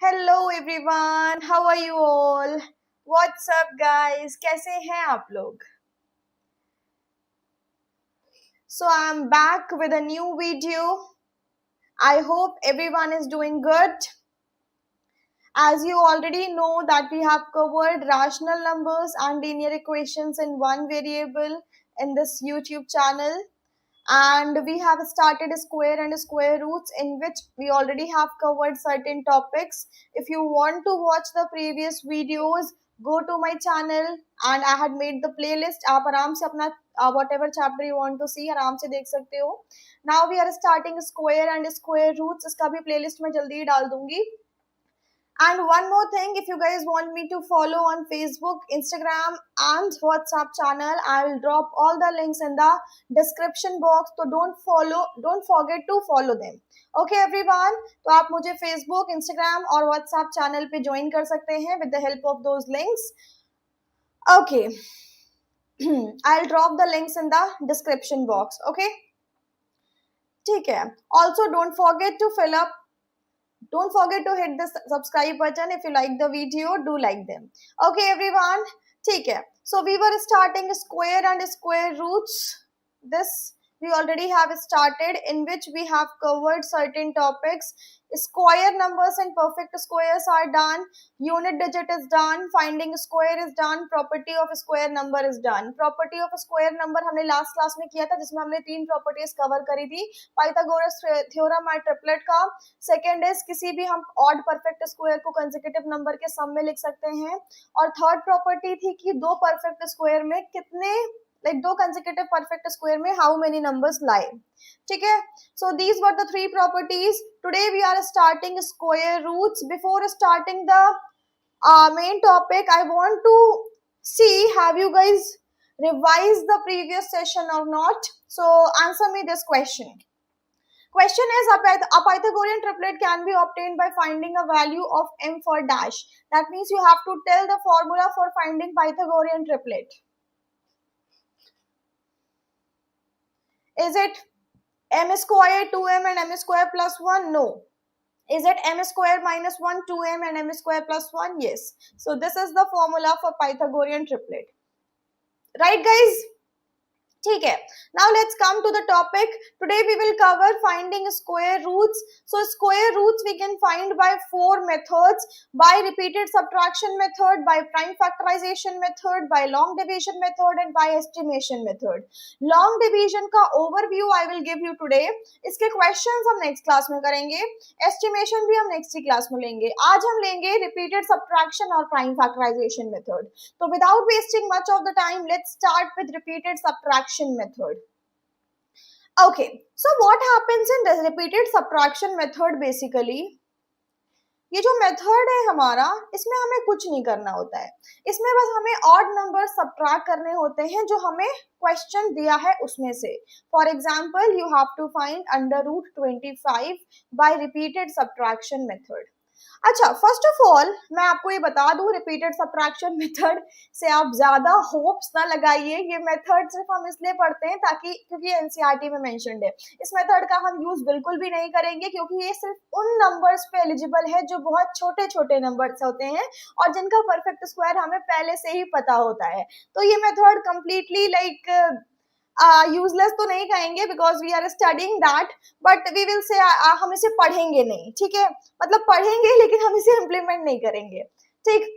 Hello everyone, how are you all? What's up guys, कैसे हैं आप लोग? So I am back with a new video. I hope everyone is doing good. As you already know that we have covered rational numbers and linear equations in one variable in this YouTube channel. And we have started square and square roots, in which we already have covered certain topics. If you want to watch the previous videos, go to my channel and I had made the playlist. आप आराम से अपना whatever chapter you want to see आराम से देख सकते हो. Now we are starting square and square roots. इसका भी playlist मैं जल्दी ही डाल दूंगी. And one more thing, if you guys want me to follow on Facebook, Instagram and WhatsApp channel, I will drop all the links in the description box. So don't forget to follow them. Okay everyone, तो आप मुझे Facebook, Instagram और WhatsApp channel पे join कर सकते हैं with the help of those links. Okay, I'll drop the links in the description box. Okay, ठीक है. Also don't forget to hit the subscribe button. If you like the video, do like them. Okay everyone, ठीक है. So we were starting square and square roots. This we already have started, in which we have covered certain topics. Square numbers and perfect squares are done. Unit digit is done. Finding square is done. Property of square number is done. Property of square number हमने last class में किया था, जिसमें हमने 3 properties cover करी थी. Pythagoras theorem और triplet का. सेकेंड इज किसी भी हम ऑड परफेक्ट स्क्वायर को कंसेक्यूटिव नंबर के सम में लिख सकते हैं. और थर्ड प्रॉपर्टी थी कि दो परफेक्ट स्क्वायर में कितने दो consecutive perfect square में how many numbers lie. ठीक है. So these were the 3 properties. Today we are starting square roots. Before starting the main topic, I want to see have you guys revised the previous session or not. So answer me this question. Question is, a Pythagorean triplet can be obtained by finding a value of m for dash. That means you have to tell the formula for finding Pythagorean triplet. Is it m square 2m and m square plus 1? No. Is it m square minus 1 2m and m square plus 1? Yes. So this is the formula for Pythagorean triplet. Right guys? ठीक है. Now let's come to the topic. Today we will cover finding square roots. So square roots we can find by 4 methods: by repeated subtraction method, by prime factorization method, by long division method and by estimation method. Long division का overview I will give you today. इसके questions हम next class में करेंगे. Estimation भी हम next class में लेंगे. आज हम लेंगे repeated subtraction और prime factorization method. So without wasting much of the time, let's start with repeated subtraction method. Okay, so what happens in the repeated subtraction method basically? ये जो मेथड है हमारा, इसमें हमें कुछ नहीं करना होता है. इसमें बस हमें ऑड नंबर सब्ट्रैक्ट करने होते हैं जो हमें क्वेश्चन दिया है उसमें से. For example, you have to find √25 by repeated subtraction method. अच्छा, फर्स्ट ऑफ ऑल मैं आपको ये बता दूं, रिपीटेड सब्ट्रैक्शन मेथड से आप ज्यादा होप्स ना लगाइए. ये मेथड सिर्फ हम इसलिए पढ़ते हैं ताकि क्योंकि एनसीईआरटी में मेंशन्ड है. इस मेथड का हम यूज बिल्कुल भी नहीं करेंगे, क्योंकि ये सिर्फ उन नंबर्स पे एलिजिबल है जो बहुत छोटे छोटे नंबर्स होते हैं और जिनका परफेक्ट स्क्वायर हमें पहले से ही पता होता है. तो ये मेथड कंप्लीटली यूजलेस तो नहीं कहेंगे, because we are studying that, but we will say हम इसे पढ़ेंगे नहीं. ठीक है, मतलब पढ़ेंगे लेकिन हम इसे इम्प्लीमेंट नहीं करेंगे. ठीक,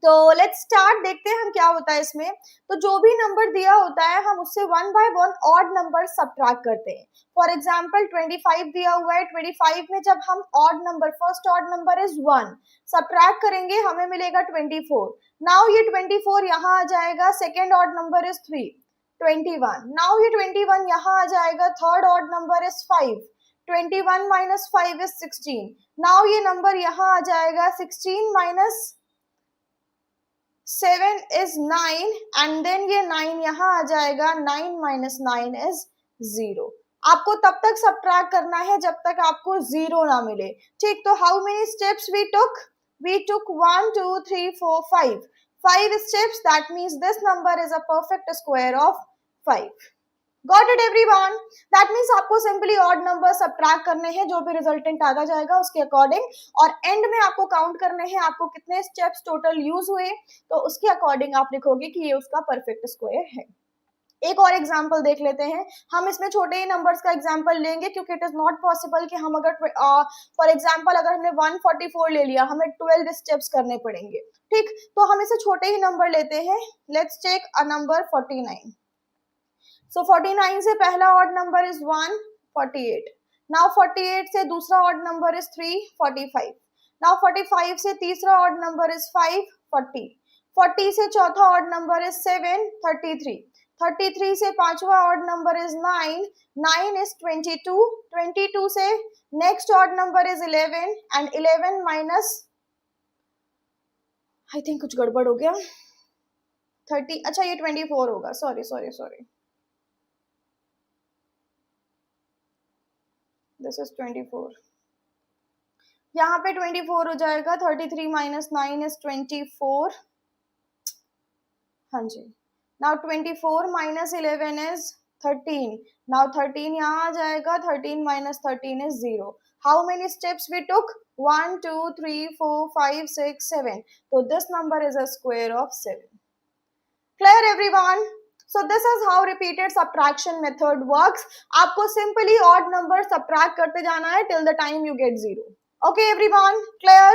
तो लेट्स स्टार्ट. देखते हैं हम क्या होता है इसमें. तो जो भी नंबर दिया होता है हम उससे 1 by 1 ऑड नंबर सब्ट्रैक्ट करते हैं. फॉर एग्जांपल 25 दिया हुआ है. 25 में जब हम odd number, first odd number is 1, subtract करेंगे हमें मिलेगा 24. नाउ ये 24 यहाँ आ जाएगा. Second odd number is 3, 21. Now ये 21 यहाँ आ जाएगा. Third odd number is 5, 21 minus 5 is 16. Now ये नंबर यहाँ आ जाएगा. 16 minus 7 is 9 and then ये 9 यहाँ आ जाएगा. 9 minus 9 is 0. आपको तब तक सब्ट्रैक्ट करना है जब तक आपको 0 ना मिले. ठीक, तो how many steps we took? We took 1 2 3 4 5 steps. That means this number is a perfect square of 5. Got it everyone? That means आपको सिंपली ऑड नंबर सब्ट्रैक्ट करने हैं, जो भी रिजल्टेंट आगा जाएगा उसके अकॉर्डिंग, और एंड में आपको काउंट करने हैं आपको कितने स्टेप्स टोटल यूज हुए, तो उसके अकॉर्डिंग आप लिखोगे कि ये उसका परफेक्ट स्क्वायर है। एक और एग्जाम्पल देख लेते हैं, हम इसमें छोटे ही नंबर्स का एग्जाम्पल लेंगे क्योंकि इट इज नॉट पॉसिबल कि हम अगर फॉर एग्जाम्पल अगर हमने 144 ले लिया, हमें 12 स्टेप्स करने पड़ेंगे, ठीक, तो हम इसे छोटे ही नंबर लेते हैं। Let's take a number 49। So 49 से पहला ऑड नंबर इज 1, 48। नाउ 48 से दूसरा ऑड नंबर इज 3, 45। नाउ 45 से तीसरा ऑड नंबर इज 5, 40। 40 से चौथा ऑड नंबर इज 7, 33। 33 से पांचवा ऑड नंबर इज 9, 9 इज 22। 22 से next odd number is 11 and 11 minus, I think कुछ गड़बड़ हो गया, 30, अच्छा ये 24 होगा, sorry sorry sorry, this is 24, यहाँ पे 24 हो जाएगा, 33 माइनस 9 इज 24, हाँ जी। नाउ 24 माइनस 11 इज 13, नाउ 13 यहाँ आ जाएगा, 13 minus 13 is 0। How many steps we took? 1 2 3 4 5 6 7, तो this number is a square of 7। Clear everyone? So this is how repeated subtraction method works. आपको simply odd number subtract करते जाना है till the time you get 0. Okay everyone, clear?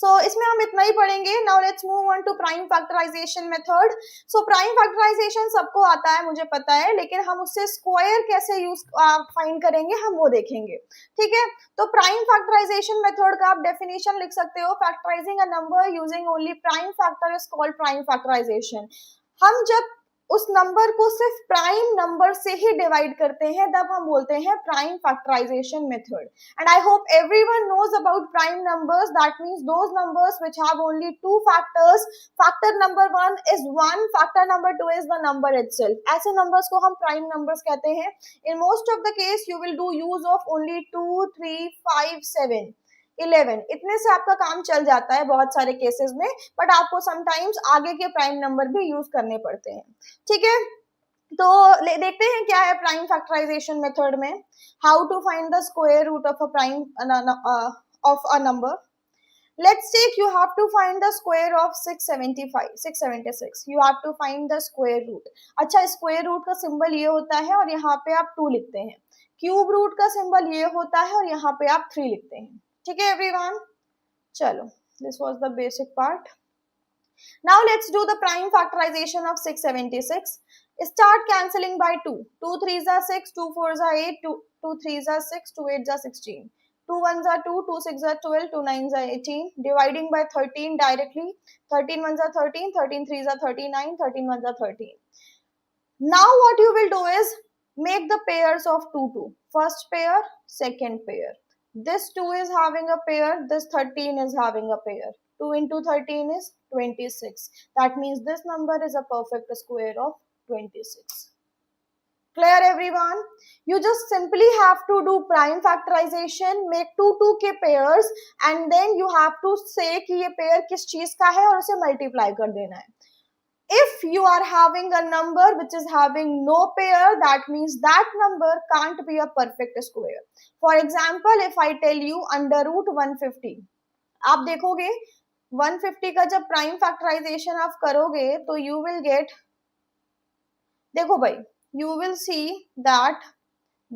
So इसमें हम इतना ही पढ़ेंगे. Now let's move on to prime factorization method. So prime factorization सबको आता है, मुझे पता है, लेकिन हम उससे square कैसे यूज फाइंड करेंगे हम वो देखेंगे, ठीक है? तो prime factorization method का आप definition लिख सकते हो, factorizing a number using only prime factor is called prime factorization. हम जब उस नंबर को सिर्फ प्राइम नंबर से ही डिवाइड करते हैं तब हम बोलते हैं prime factorization method. And I hope everyone knows about prime numbers. That means those numbers which have only two factors. Factor number 1 is 1, factor number 2 is the number itself. ऐसे numbers को हम prime numbers कहते हैं. In most of the case you will do use of only 2 3 5 7 11, इतने से आपका काम चल जाता है बहुत सारे केसेस में, बट आपको समटाइम्स आगे के प्राइम नंबर भी यूज करने पड़ते हैं, ठीक है? तो देखते हैं क्या है प्राइम फैक्टराइजेशन मेथड में. How to find the square root of a prime of a number. Let's take, you have to find the square of 675, 676. You have to find the square root. अच्छा, square root का symbol ये होता है और यहाँ पे आप 2 लिखते हैं. क्यूब रूट का सिंबल ये होता है और यहाँ पे आप 3 लिखते हैं, ठीक है एवरीवन? चलो, this was the basic part. Now let's do the prime factorization of 676. Start cancelling by 2. 2 3s are 6, 2 4s are 8, 2 3s are 6, 2 8s are 16. 2 1s are 2, 2 6s are 12, 2 9s are 18. Dividing by 13 directly. 13 1s are 13, 13 3s are 39, 13 1s are 13. Now what you will do is make the pairs of 2 2. First pair, second pair. This 2 is having a pair, this 13 is having a pair. 2 into 13 is 26. That means this number is a perfect square of 26. Clear everyone? You just simply have to do prime factorization, make 2 2 के pairs and then you have to say कि ये pair किस चीज का है और उसे multiply कर देना है. If you are having a number which is having no pair, that means that number can't be a perfect square. For example, if I tell you under root 150, आप देखोगे 150 का जब प्राइम फैक्टराइजेशन आप करोगे तो you will get, देखो भाई, you will see that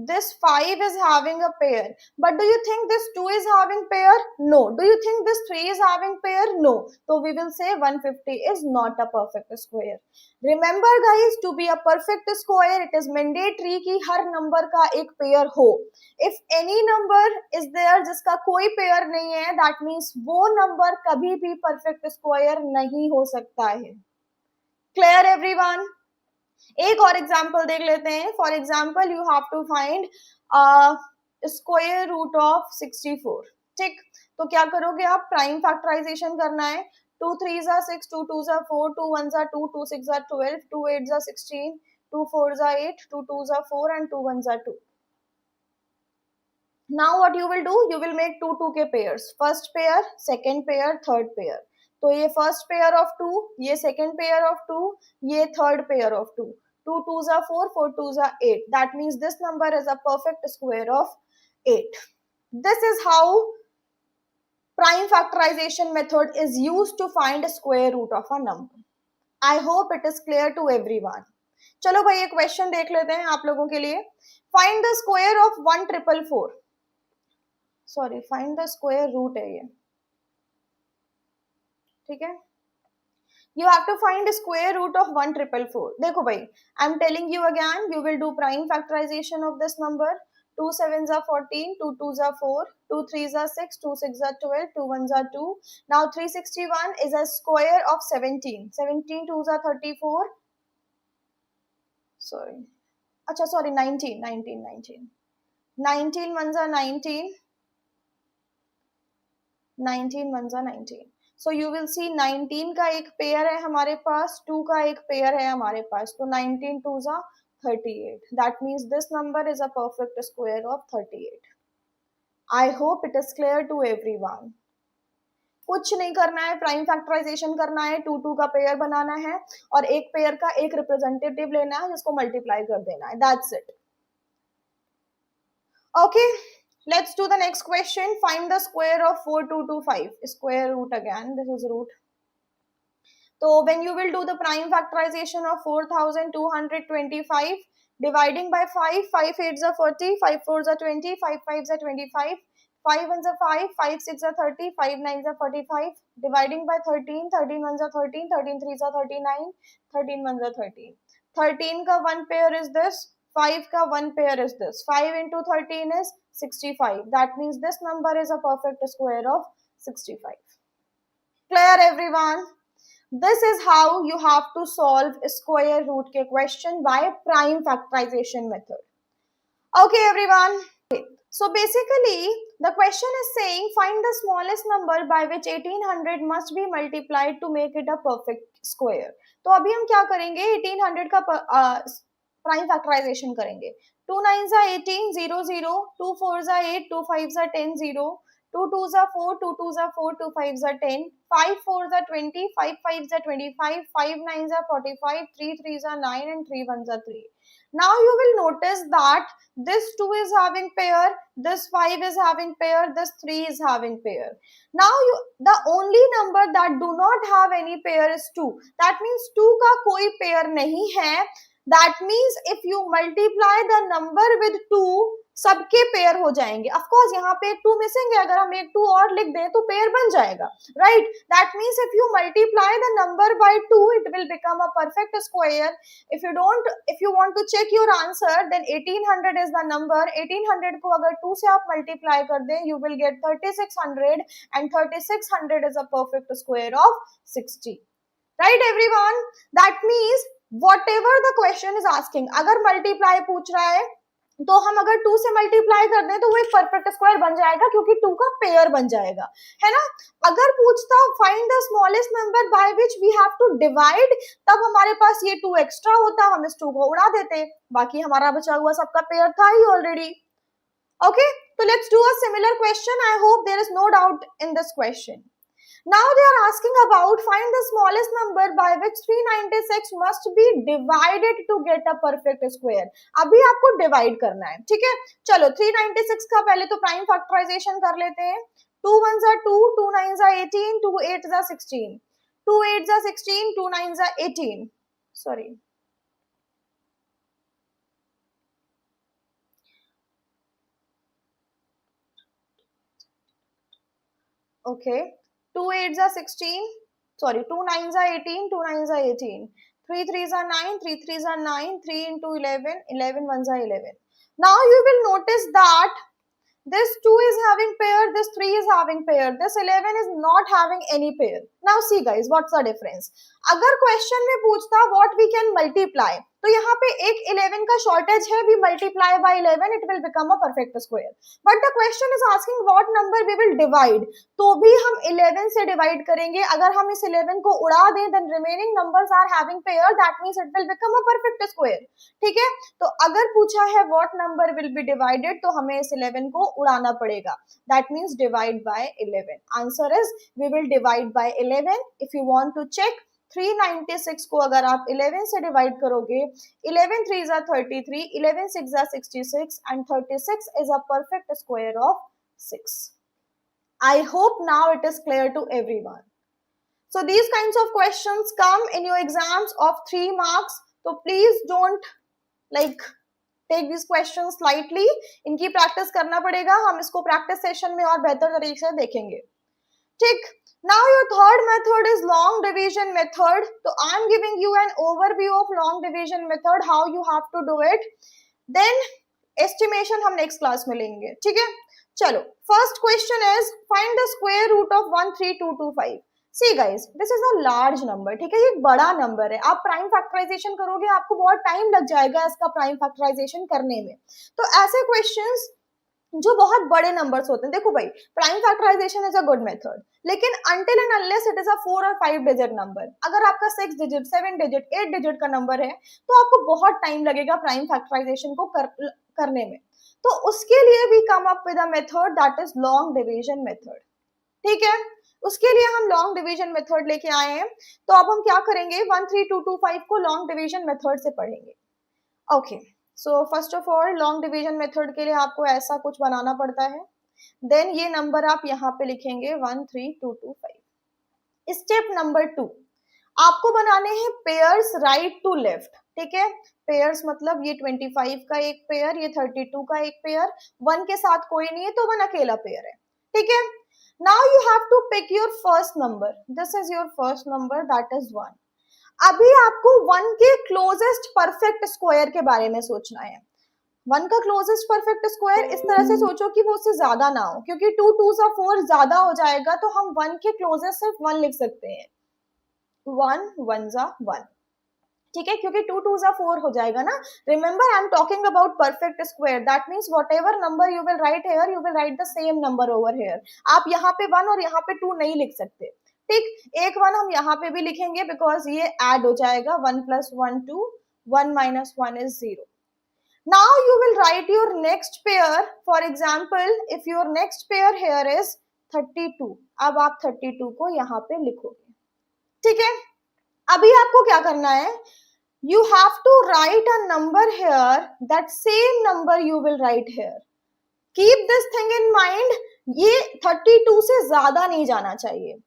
this 5 is having a pair, but do you think this 2 is having pair? No. Do you think this 3 is having pair? No. So we will say 150 is not a perfect square. Remember guys, to be a perfect square it is mandatory कि हर number का एक pair हो. If any number is there जिसका कोई pair नहीं है, that means वो number कभी भी perfect square नहीं हो सकता है. Clear everyone? एक और एग्जाम्पल देख लेते हैं. For example you have to find square root of 64. ठीक, तो क्या करोगे आप? प्राइम फैक्टराइजेशन करना है. 2 3s are 6, 2 2s are 4, 2 1s are 2, 2 6s are 12, 2 8s are 16, 2 4s are 8, 2 2s are 4 and 2 1s are 2. Now what you will do? You will make 2 2 के pairs. First pair, second pair, third pair. तो ये first pair of 2, ये second pair of 2, ये third pair of 2. 2 2s are 4, 4 2s are 8. That means this number is a perfect square of 8. This is how prime factorization method is used to find a square root of a number. I hope it is clear to everyone. चलो भाई, एक question देख लेते हैं आप लोगों के लिए. Find the square of 1444. Sorry, find the square root है ये, ठीक है. You have to find a square root of 1444. देखो भाई, I'm telling you again, you will do prime factorization of this number. 2 7s are 14, 2 2s are 4, 2 3s are 6, 2 6s are 12, 2 1s are 2. Now 361 is a square of 17. 17 2s are 34. Sorry. Acha, sorry, 19. 19 1s are 19. 19 1s are 19. So you will see 19 का एक pair है हमारे पास, 2 का एक pair है हमारे पास, तो 19 2s are 38. That means this number is a perfect square of 38. I hope it is clear to everyone. कुछ नहीं करना है, प्राइम फैक्टराइजेशन करना है, 2 2 का पेयर बनाना है और एक पेयर का एक रिप्रेजेंटेटिव लेना है जिसको मल्टीप्लाई कर देना है. That's it. Okay. Let's do the next question. Find the square of 4225. Square root again. This is root. So when you will do the prime factorization of 4225, dividing by 5, 5 8s are 40, 5 4s are 20, 5 5s are 25, 5 1s are 5, 5 6 are 30, 5 9s are 45, dividing by 13, 13 1s are 13, 13 3s are 39, 13 1s are 13. 13 का one pair is this, 5 का one pair is this. 5 into 13 is 65. That means this number is a perfect square of 65. Clear everyone? This is how you have to solve square root के question by prime factorization method. Okay everyone. So basically the question is saying find the smallest number by which 1800 must be multiplied to make it a perfect square. तो अभी हम क्या करेंगे, 1800 का prime factorisation करेंगे. 2 9s are 18 0 0, 2 4s are 8, 2 5s are 10 0, 2 2s are 4, 2 2s are 4, 2 5s are 10, 5 4s are 20, 5 5s are 25, 5 9s are 45, 3 3s are 9 and 3 1s are 3. Now you will notice that this 2 is having pair, this 5 is having pair, this 3 is having pair. Now the only number that do not have any pair is 2. That means 2 का कोई pair नहीं है. That means if you multiply the number with 2, सबके pair हो जाएंगे. Of course यहाँ पे एक 2 मिसिंग है, अगर हम एक 2 और लिख दें तो पेयर बन जाएगा, right. That means if you multiply the number by 2 it will become a perfect square. If you want to check your answer then 1800 is the number. 1800 को अगर 2 से आप मल्टीप्लाई कर दें you will get 3600 and 3600 is a perfect square of 60. Right everyone? That means whatever the question is asking, अगर multiply पूछ रहा है तो हम अगर 2 से मल्टीप्लाई कर दें तो वो एक परफेक्ट स्क्वायर बन जाएगा क्योंकि 2 का पेयर बन जाएगा, है ना. अगर पूछता find the smallest number by which we have to divide, तब हमारे पास ये 2 एक्स्ट्रा होता, हम इस 2 को उड़ा देते, बाकी हमारा बचा हुआ सबका पेयर था ही ऑलरेडी. ओके, तो let's do a similar question. I hope there is no doubt in this question. Now they are asking about find the smallest number by which 396 must be divided to get a perfect square. अभी आपको divide करना है, ठीक है. चलो 396 का पहले तो प्राइम फैक्टराइजेशन कर लेते हैं. 2 1s are 2, 2 9s are 18, 2 8s are 16, 2 8s are 16, 2 9s are 18. Sorry. Okay. 2 8s are 16, sorry, 2 9s are 18, 2 9s are 18, 3 3s are 9, 3 3s are 9, 3 into 11, 11 1s are 11. Now you will notice that this 2 is having pair, this 3 is having pair, this 11 is not having any pair. Now see guys, what's the difference? अगर question में पूछता what we can multiply, तो यहाँ पे एक 11 का shortage है, we multiply by 11 it will become a perfect square. But the question is asking what number we will divide, तो भी हम 11 से डिवाइड करेंगे. अगर हम इस 11 को उड़ा दें then remaining numbers are having pair, that means it will become a perfect square. ठीक है, तो अगर पूछा है what number will be divided तो हमें इस 11 को उड़ाना पड़ेगा. That means divide by 11. Answer is we will divide by 11. If you want to check 396 को अगर आप 11 से डिवाइड करोगे, 11 3 जा 33, 11 6 जा 66 and 36 is a perfect square of 6. I hope now it is clear to everyone. So these kinds of questions come in your exams of 3 marks. So please don't like take these questions lightly. इनकी practice करना पड़ेगा, हम इसको practice session में और बेहतर तरीके से देखेंगे, ठीक. Now your third method is long division method. So I am giving you an overview of long division method, how you have to do it. Then estimation हम next class में लेंगे, ठीक है. चलो, first question is find the square root of 13225. See guys, this is a large number, ठीक है, ये एक बड़ा नंबर है. आप प्राइम फैक्टराइजेशन करोगे, आपको बहुत टाइम लग जाएगा इसका प्राइम फैक्टराइजेशन करने में. तो ऐसे क्वेश्चंस जो बहुत बड़े नंबर्स होते हैं, देखो भाई, prime factorization is a good method, लेकिन until and unless it is a 4 और 5 डिजिट नंबर, अगर आपका 6 डिजिट 7 डिजिट 8 डिजिट का नंबर है तो आपको बहुत टाइम लगेगा प्राइम फैक्टराइजेशन को करने में. तो उसके लिए we come up with a method that is long division method, ठीक है. उसके लिए हम लॉन्ग डिवीजन मेथड लेके आए हैं. तो अब हम क्या करेंगे, 13225 को लॉन्ग डिवीजन मेथड से पढ़ेंगे. Okay, so first of all long division method के लिए आपको ऐसा कुछ बनाना पड़ता है. देन ये नंबर आप यहाँ पे लिखेंगे 13225. स्टेप नंबर 2, आपको बनाने हैं पेयर्स राइट टू लेफ्ट, ठीक है. पेयर्स मतलब ये 25 का एक पेयर, ये 32 का एक पेयर, 1 के साथ कोई नहीं है तो 1 अकेला पेयर है, ठीक है. Now you have to pick your first number. This is your first number, that is 1. अभी आपको 1 के क्लोजेस्ट परफेक्ट स्क्वायर के बारे में सोचना है. 1 का क्लोजेस्ट परफेक्ट स्क्वायर इस तरह से सोचो कि वो उससे ज्यादा ना हो, क्योंकि 2 2 सा 4 ज्यादा हो जाएगा, तो हम 1 के क्लोजेस्ट सिर्फ 1 लिख सकते हैं. 1 1 जा 1, ठीक है, क्योंकि 2 2 जा 4 हो जाएगा ना. Remember I am talking about perfect square, that means whatever number you will write here, you will write the same number over here. आप यहाँ पे 1 और यहाँ पे 2 नहीं लिख सकते, ठीक. एक 1 हम यहाँ पे भी लिखेंगे बिकॉज ये ऐड हो जाएगा. 1 + 1 2, 1 - 1 is 0. Now you will write your next pair. For example, if your next pair here is 32, अब आप 32 को यहाँ पे लिखोगे, ठीक है. अभी आपको क्या करना है, you have to write a number here, that same number you will write here. Keep this thing in mind, ये 32 से ज्यादा नहीं जाना चाहिए.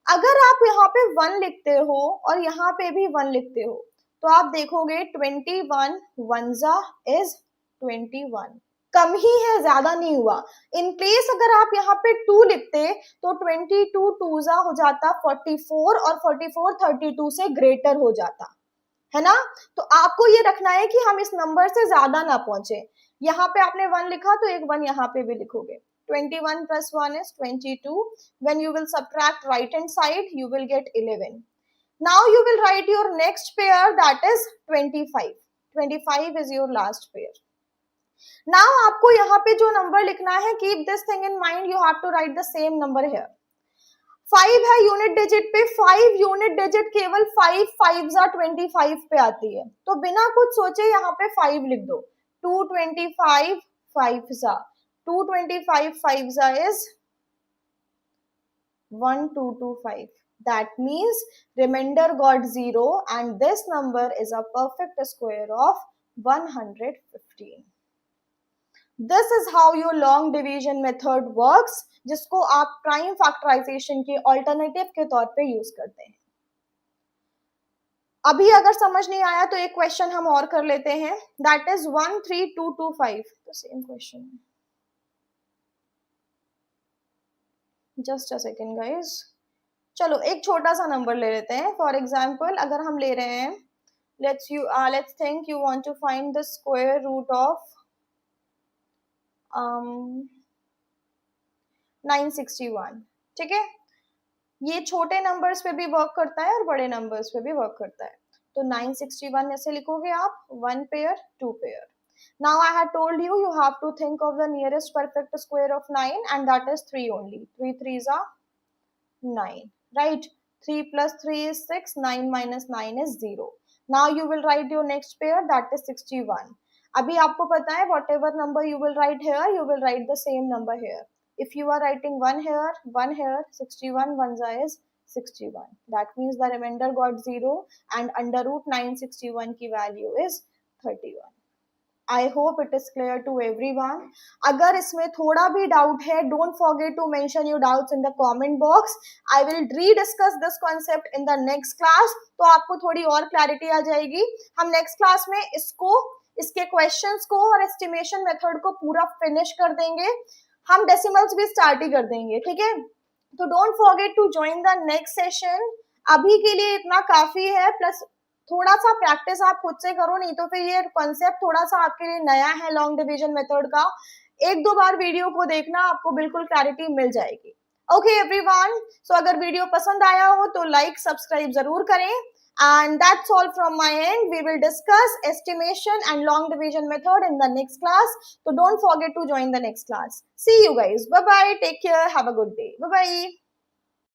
अगर आप यहाँ पे 1 लिखते हो और यहाँ पे भी 1 लिखते हो तो आप देखोगे 21 1 जा इज 21, कम ही है, ज्यादा नहीं हुआ. इन प्लेस अगर आप यहाँ पे 2 लिखते तो 22 2 जा हो जाता 44 और 44 32 से ग्रेटर हो जाता है ना. तो आपको ये रखना है कि हम इस नंबर से ज्यादा ना पहुंचे. यहाँ पे आपने 1 लिखा तो एक 1 यहाँ पे भी लिखोगे. 21 + 1 is 22. When you will subtract right hand side, you will get 11. Now you will write your next pair, that is 25. 25 is your last pair. Now आपको यहाँ पे जो नंबर लिखना है, keep this thing in mind, you have to write the same number here. 5 है unit digit पे, 5 unit digit केवल 5 5 जा 25 पे आती है, तो बिना कुछ सोचे यहाँ पे 5 लिख दो. 225 5 जा 225 5 जा is 1225. That means remainder got 0 and this number is a perfect square of 115. This is how your long division method works, जिसको आप प्राइम फैक्टराइजेशन के ऑल्टरनेटिव के तौर पे यूज करते हैं. अभी अगर समझ नहीं आया तो एक क्वेश्चन हम और कर लेते हैं, दैट इज 13225. तो सेम क्वेश्चन है, जस्ट अ सेकेंड गाइज. चलो एक छोटा सा नंबर ले लेते हैं. फॉर एग्जाम्पल अगर हम ले रहे हैं, let's think you want to find the square root of 961, ठीक है. ये छोटे नंबर्स पे भी वर्क करता है और बड़े नंबर्स पे भी वर्क करता है. तो 961 ऐसे लिखोगे आप, 1 pair 2 pair. Now I had told you, you have to think of the nearest perfect square of 9 and that is 3 only. 3 3s are 9, right? 3 + 3 is 6, 9 - 9 is 0. Now you will write your next pair, that is 61. अभी आपको पता है whatever number you will write here, you will write the same number here. If you are writing 1 here, 1 here, 61 1 is 961. That means the remainder got 0 and under root 961 की value is 31. I hope it is clear to everyone. अगर इसमें थोड़ा भी doubt है, don't forget to mention your doubts in the comment box. I will rediscuss this concept in the next class. तो आपको थोड़ी और clarity आ जाएगी. हम next class में इसको, इसके questions को और estimation method को पूरा finish कर देंगे. हम decimals भी start ही कर देंगे, ठीक है? तो don't forget to join the next session. अभी के लिए इतना काफी है, प्लस थोड़ा सा प्रैक्टिस आप खुद से करो, नहीं तो फिर ये कॉन्सेप्ट थोड़ा सा आपके लिए नया है लॉन्ग डिवीजन मेथड का. एक दो बार वीडियो को देखना, आपको बिल्कुल क्लैरिटी मिल जाएगी. ओके एवरीवन, सो अगर वीडियो पसंद आया हो तो लाइक सब्सक्राइब जरूर करें. And that's all from my end. We will discuss estimation and long division method in the next class. तो don't forget to join the next class. See you guys. Bye bye. Take care. Have a good day. Bye bye.